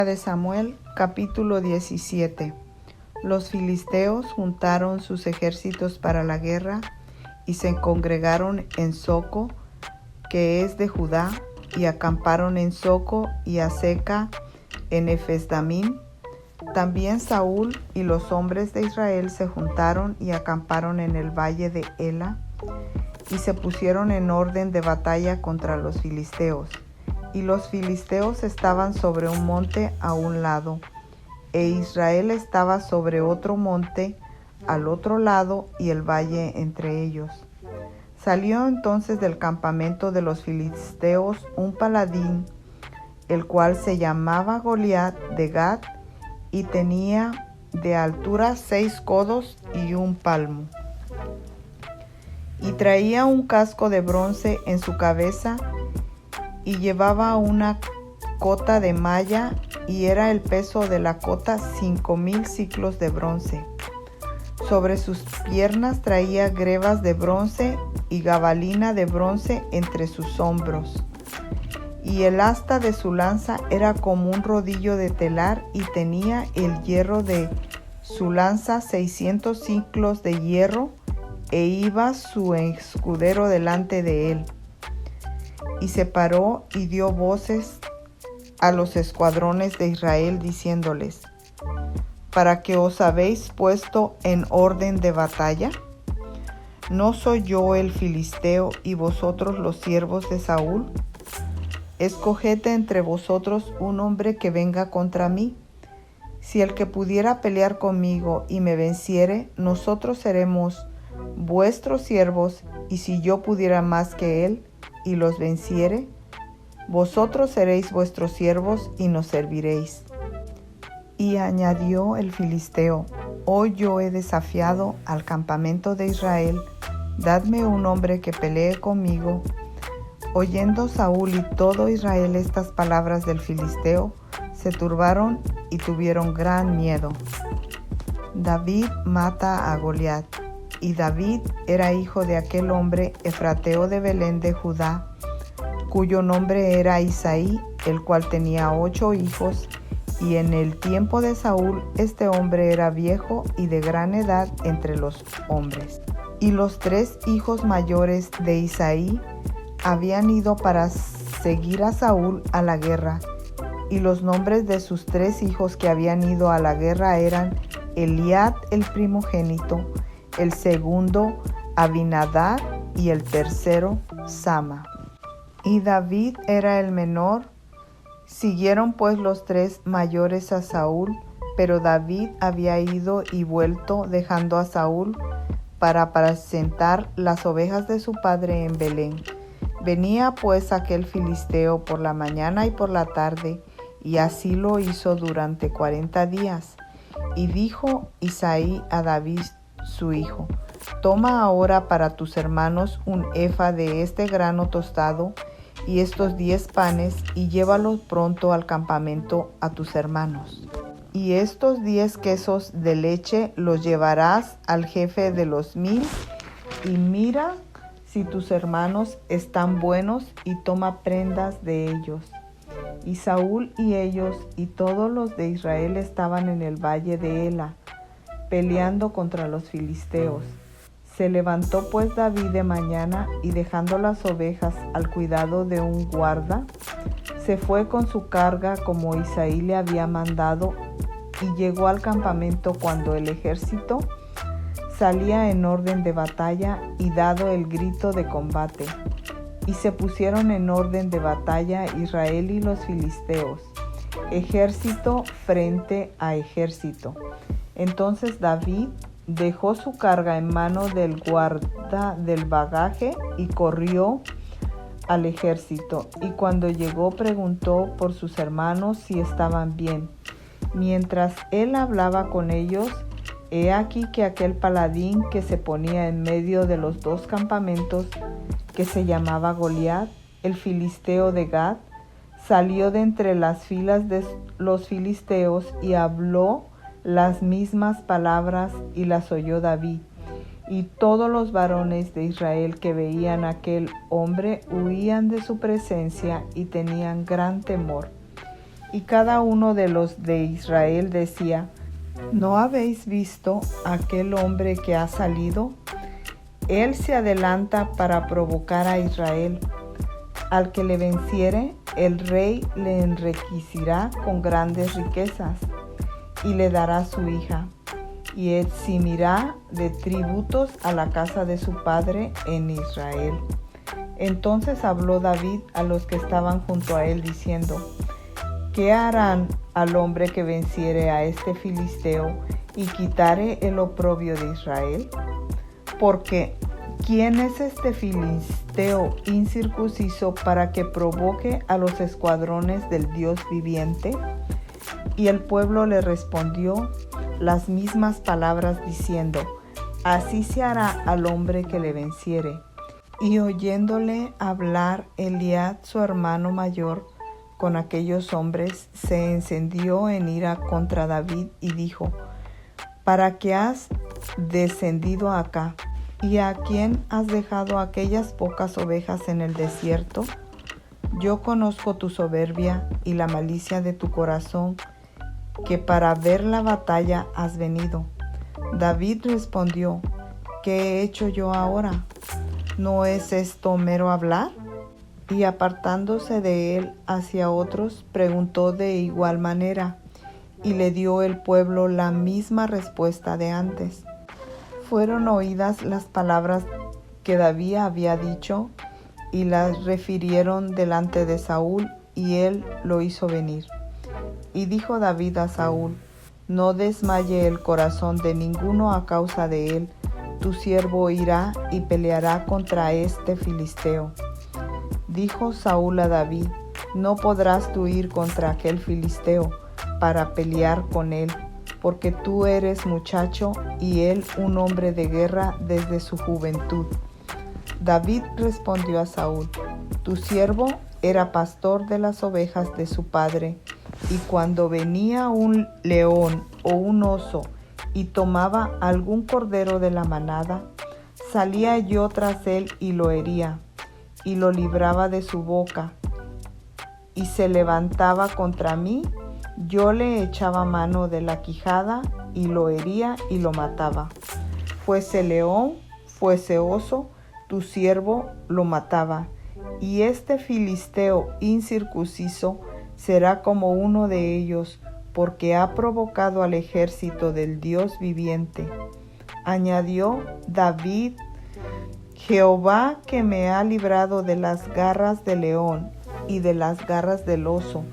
De Samuel, capítulo 17. Los filisteos juntaron sus ejércitos para la guerra y se congregaron en Soco, que es de Judá, y acamparon en Soco y Azeca en Efesdamim. También Saúl y los hombres de Israel se juntaron y acamparon en el valle de Ela y se pusieron en orden de batalla contra los filisteos. Y los filisteos estaban sobre un monte a un lado, e Israel estaba sobre otro monte al otro lado y el valle entre ellos. Salió entonces del campamento de los filisteos un paladín, el cual se llamaba Goliat de Gat, y tenía de altura 6 codos y 1 palmo. Y traía un casco de bronce en su cabeza, y llevaba una cota de malla, y era el peso de la cota 5,000 siclos de bronce. Sobre sus piernas traía grebas de bronce y gabalina de bronce entre sus hombros. Y el asta de su lanza era como un rodillo de telar, y tenía el hierro de su lanza 600 siclos de hierro, e iba su escudero delante de él. Y se paró y dio voces a los escuadrones de Israel, diciéndoles: ¿para qué os habéis puesto en orden de batalla? ¿No soy yo el filisteo y vosotros los siervos de Saúl? Escoged entre vosotros un hombre que venga contra mí. Si el que pudiera pelear conmigo y me venciere, nosotros seremos vuestros siervos, y si yo pudiera más que él y los venciere, vosotros seréis vuestros siervos y nos serviréis. Y añadió el filisteo: hoy yo he desafiado al campamento de Israel, dadme un hombre que pelee conmigo. Oyendo Saúl y todo Israel estas palabras del filisteo, se turbaron y tuvieron gran miedo. David mata a Goliat. Y David era hijo de aquel hombre efrateo de Belén de Judá, cuyo nombre era Isaí, el cual tenía 8 hijos, y en el tiempo de Saúl este hombre era viejo y de gran edad entre los hombres. Y los 3 hijos mayores de Isaí habían ido para seguir a Saúl a la guerra, y los nombres de sus 3 hijos que habían ido a la guerra eran Eliab el primogénito, el segundo Abinadab y el tercero Sama. Y David era el menor. Siguieron pues los 3 mayores a Saúl, pero David había ido y vuelto, dejando a Saúl para apacentar las ovejas de su padre en Belén. Venía pues aquel filisteo por la mañana y por la tarde, y así lo hizo durante 40 días. Y dijo Isaí a David su hijo: toma ahora para tus hermanos un efa de este grano tostado y estos 10 panes, y llévalos pronto al campamento a tus hermanos. Y estos 10 quesos de leche los llevarás al jefe de los 1000, y mira si tus hermanos están buenos, y toma prendas de ellos. Y Saúl y ellos y todos los de Israel estaban en el valle de Ela, peleando contra los filisteos. Se levantó pues David de mañana, y dejando las ovejas al cuidado de un guarda, se fue con su carga como Isaí le había mandado, y llegó al campamento cuando el ejército salía en orden de batalla y dado el grito de combate. Y se pusieron en orden de batalla Israel y los filisteos, ejército frente a ejército. Entonces David dejó su carga en mano del guarda del bagaje y corrió al ejército. Y cuando llegó preguntó por sus hermanos si estaban bien. Mientras él hablaba con ellos, he aquí que aquel paladín que se ponía en medio de los 2 campamentos, que se llamaba Goliat, el filisteo de Gat, salió de entre las filas de los filisteos y habló las mismas palabras, y las oyó David. Y todos los varones de Israel que veían a aquel hombre huían de su presencia y tenían gran temor. Y cada uno de los de Israel decía: ¿no habéis visto aquel hombre que ha salido? Él se adelanta para provocar a Israel. Al que le venciere, el rey le enriquecerá con grandes riquezas y le dará su hija, y eximirá de tributos a la casa de su padre en Israel. Entonces habló David a los que estaban junto a él, diciendo: ¿qué harán al hombre que venciere a este filisteo y quitare el oprobio de Israel? Porque ¿quién es este filisteo incircunciso para que provoque a los escuadrones del Dios viviente? Y el pueblo le respondió las mismas palabras, diciendo: así se hará al hombre que le venciere. Y oyéndole hablar Eliab, su hermano mayor, con aquellos hombres, se encendió en ira contra David y dijo: ¿para qué has descendido acá? ¿Y a quién has dejado aquellas pocas ovejas en el desierto? Yo conozco tu soberbia y la malicia de tu corazón, que para ver la batalla has venido. David respondió: ¿qué he hecho yo ahora? ¿No es esto mero hablar? Y apartándose de él hacia otros, preguntó de igual manera, y le dio el pueblo la misma respuesta de antes. Fueron oídas las palabras que David había dicho, y las refirieron delante de Saúl, y él lo hizo venir. Y dijo David a Saúl: no desmaye el corazón de ninguno a causa de él. Tu siervo irá y peleará contra este filisteo. Dijo Saúl a David: no podrás tú ir contra aquel filisteo para pelear con él, porque tú eres muchacho y él un hombre de guerra desde su juventud. David respondió a Saúl: tu siervo era pastor de las ovejas de su padre, y cuando venía un león o un oso y tomaba algún cordero de la manada, salía yo tras él y lo hería, y lo libraba de su boca, y se levantaba contra mí, yo le echaba mano de la quijada, y lo hería y lo mataba. Fuese león, fuese oso, tu siervo lo mataba. Y este filisteo incircunciso será como uno de ellos, porque ha provocado al ejército del Dios viviente. Añadió David: Jehová, que me ha librado de las garras del león y de las garras del oso,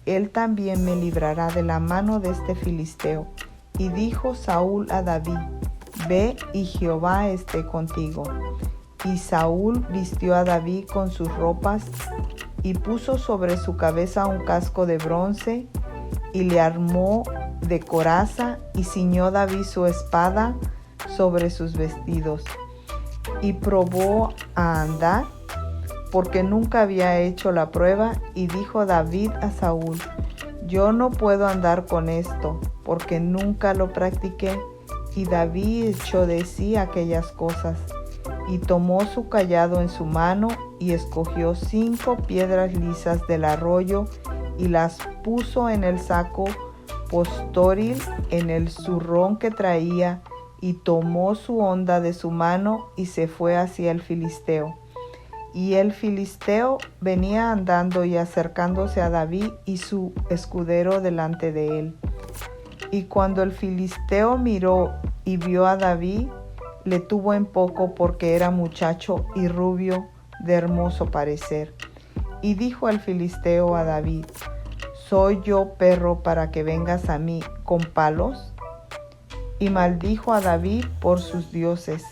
él también me librará de la mano de este filisteo. Y dijo Saúl a David: ve, y Jehová esté contigo. Y Saúl vistió a David con sus ropas, y puso sobre su cabeza un casco de bronce, y le armó de coraza, y ciñó David su espada sobre sus vestidos. Y probó a andar, porque nunca había hecho la prueba, y dijo David a Saúl: yo no puedo andar con esto, porque nunca lo practiqué. Y David echó de sí aquellas cosas, y tomó su cayado en su mano, y escogió 5 piedras lisas del arroyo, y las puso en el saco postoril, en el zurrón que traía, y tomó su honda de su mano, y se fue hacia el filisteo. Y el filisteo venía andando y acercándose a David y su escudero delante de él. Y cuando el filisteo miró y vio a David, le tuvo en poco, porque era muchacho y rubio, de hermoso parecer. Y dijo el filisteo a David: ¿soy yo perro para que vengas a mí con palos? Y maldijo a David por sus dioses.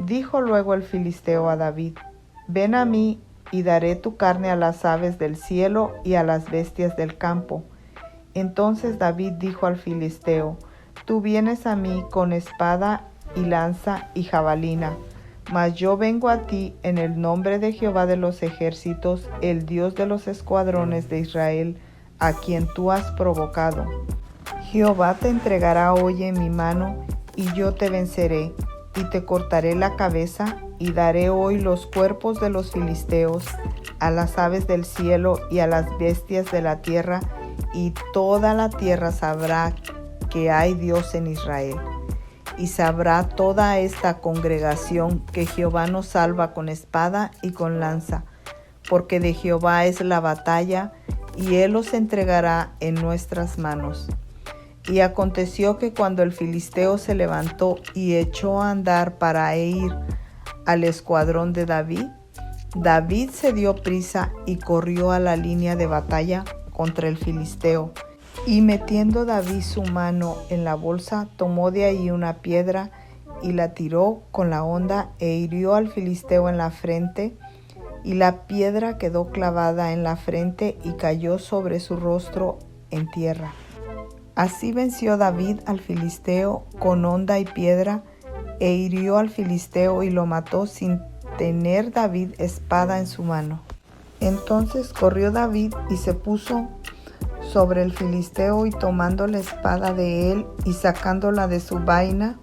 Dijo luego el filisteo a David: ven a mí, y daré tu carne a las aves del cielo y a las bestias del campo. Entonces David dijo al filisteo: tú vienes a mí con espada y lanza y jabalina, mas yo vengo a ti en el nombre de Jehová de los ejércitos, el Dios de los escuadrones de Israel, a quien tú has provocado. Jehová te entregará hoy en mi mano, y yo te venceré, y te cortaré la cabeza, y daré hoy los cuerpos de los filisteos a las aves del cielo y a las bestias de la tierra, y toda la tierra sabrá que hay Dios en Israel. Y sabrá toda esta congregación que Jehová nos salva con espada y con lanza, porque de Jehová es la batalla, y él los entregará en nuestras manos. Y aconteció que cuando el filisteo se levantó y echó a andar para ir al escuadrón de David, David se dio prisa y corrió a la línea de batalla contra el filisteo. Y metiendo David su mano en la bolsa, tomó de ahí una piedra y la tiró con la honda e hirió al filisteo en la frente, y la piedra quedó clavada en la frente y cayó sobre su rostro en tierra. Así venció David al filisteo con honda y piedra, e hirió al filisteo y lo mató sin tener David espada en su mano. Entonces corrió David y se puso sobre el filisteo, y tomando la espada de él y sacándola de su vaina,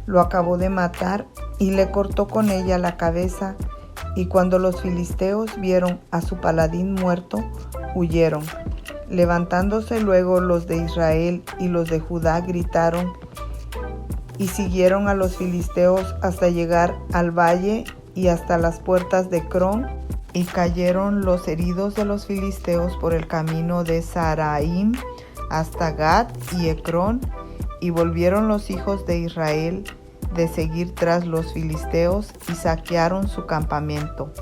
lo acabó de matar y le cortó con ella la cabeza. Y cuando los filisteos vieron a su paladín muerto, huyeron. Levantándose luego los de Israel y los de Judá gritaron y siguieron a los filisteos hasta llegar al valle y hasta las puertas de Crón, y cayeron los heridos de los filisteos por el camino de Saraim hasta Gat y Ecrón, y volvieron los hijos de Israel de seguir tras los filisteos y saquearon su campamento.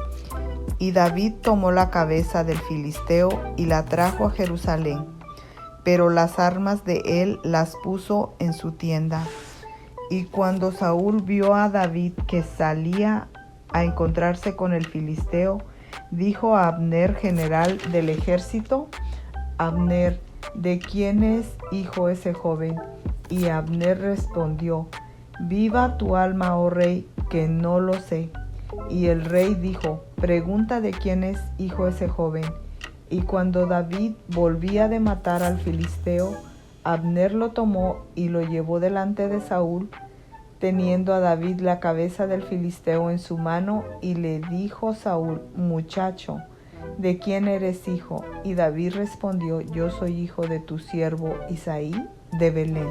Y David tomó la cabeza del filisteo y la trajo a Jerusalén, pero las armas de él las puso en su tienda. Y cuando Saúl vio a David que salía a encontrarse con el filisteo, dijo a Abner, general del ejército: Abner, ¿de quién es hijo ese joven? Y Abner respondió: Viva tu alma, oh rey, que no lo sé. Y el rey dijo: Pregunta de quién es hijo ese joven. Y cuando David volvía de matar al filisteo, Abner lo tomó y lo llevó delante de Saúl, teniendo a David la cabeza del filisteo en su mano, y le dijo Saúl: Muchacho, ¿de quién eres hijo? Y David respondió: Yo soy hijo de tu siervo Isaí de Belén.